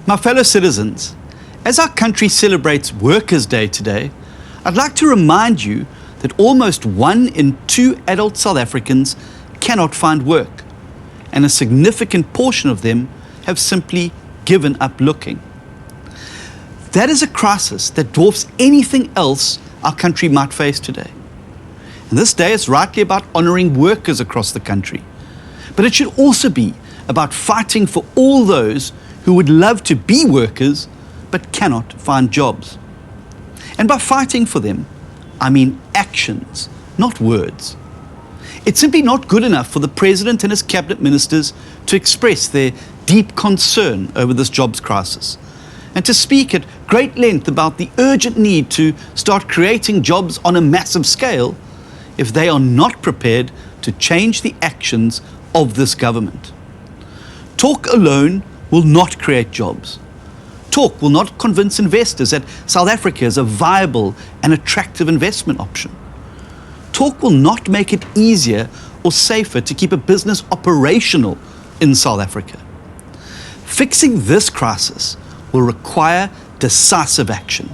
My fellow citizens, as our country celebrates Workers' Day today, I'd like to remind you that almost 1 in 2 adult South Africans cannot find work, and a significant portion of them have simply given up looking. That is a crisis that dwarfs anything else our country might face today. And this day is rightly about honouring workers across the country, but it should also be about fighting for all those who would love to be workers but cannot find jobs. And by fighting for them, I mean actions, not words. It's simply not good enough for the President and his cabinet ministers to express their deep concern over this jobs crisis and to speak at great length about the urgent need to start creating jobs on a massive scale if they are not prepared to change the actions of this government. Talk alone will not create jobs. Talk will not convince investors that South Africa is a viable and attractive investment option. Talk will not make it easier or safer to keep a business operational in South Africa. Fixing this crisis will require decisive action.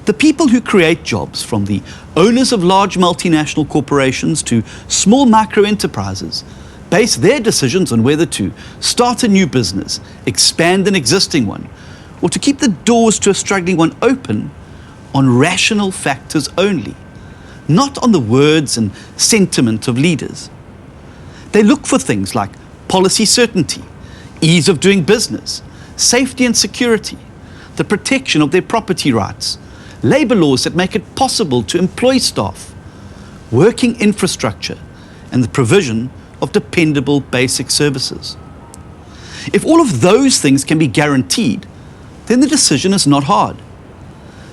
The people who create jobs, from the owners of large multinational corporations to small micro-enterprises, base their decisions on whether to start a new business, expand an existing one, or to keep the doors to a struggling one open on rational factors only, not on the words and sentiment of leaders. They look for things like policy certainty, ease of doing business, safety and security, the protection of their property rights, labour laws that make it possible to employ staff, working infrastructure, and the provision of dependable basic services. If all of those things can be guaranteed, then the decision is not hard.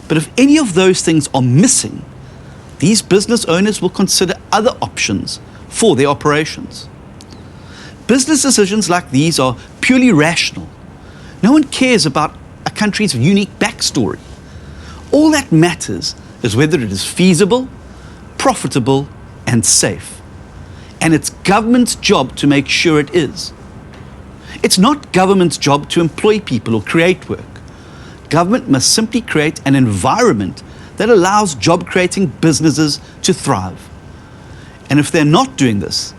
But if any of those things are missing, these business owners will consider other options for their operations. Business decisions like these are purely rational. No one cares about a country's unique backstory. All that matters is whether it is feasible, profitable, and safe. And it's government's job to make sure it is. It's not government's job to employ people or create work. Government must simply create an environment that allows job-creating businesses to thrive. And if they're not doing this,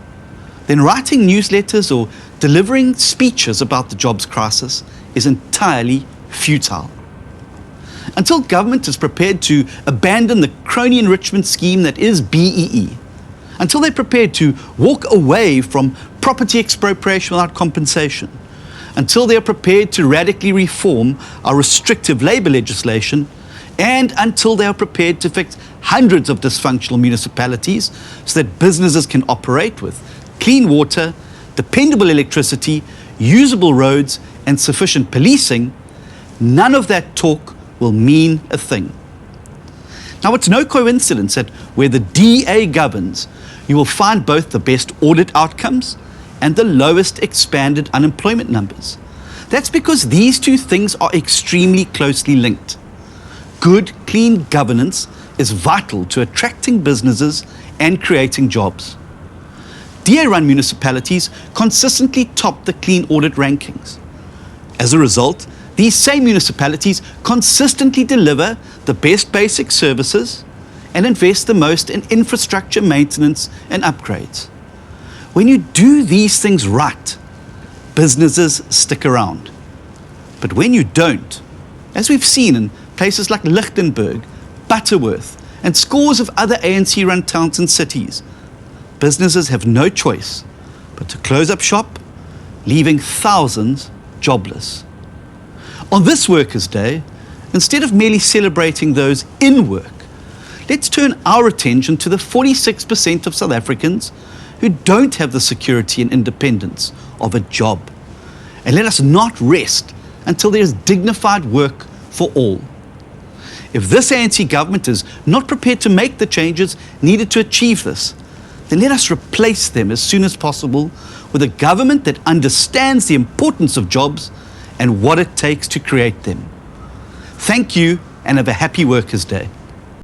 then writing newsletters or delivering speeches about the jobs crisis is entirely futile. Until government is prepared to abandon the crony enrichment scheme that is BEE, until they're prepared to walk away from property expropriation without compensation, until they are prepared to radically reform our restrictive labour legislation, and until they are prepared to fix hundreds of dysfunctional municipalities so that businesses can operate with clean water, dependable electricity, usable roads, and sufficient policing, none of that talk will mean a thing. Now, it's no coincidence that where the DA governs, you will find both the best audit outcomes and the lowest expanded unemployment numbers. That's because these two things are extremely closely linked. Good, clean governance is vital to attracting businesses and creating jobs. DA-run municipalities consistently top the clean audit rankings. As a result, these same municipalities consistently deliver the best basic services and invest the most in infrastructure maintenance and upgrades. When you do these things right, businesses stick around. But when you don't, as we've seen in places like Lichtenburg, Butterworth, and scores of other ANC-run towns and cities, businesses have no choice but to close up shop, leaving thousands jobless. On this Workers' Day, instead of merely celebrating those in work, let's turn our attention to the 46% of South Africans who don't have the security and independence of a job. And let us not rest until there is dignified work for all. If this ANC government is not prepared to make the changes needed to achieve this, then let us replace them as soon as possible with a government that understands the importance of jobs and what it takes to create them. Thank you, and have a happy Workers' Day.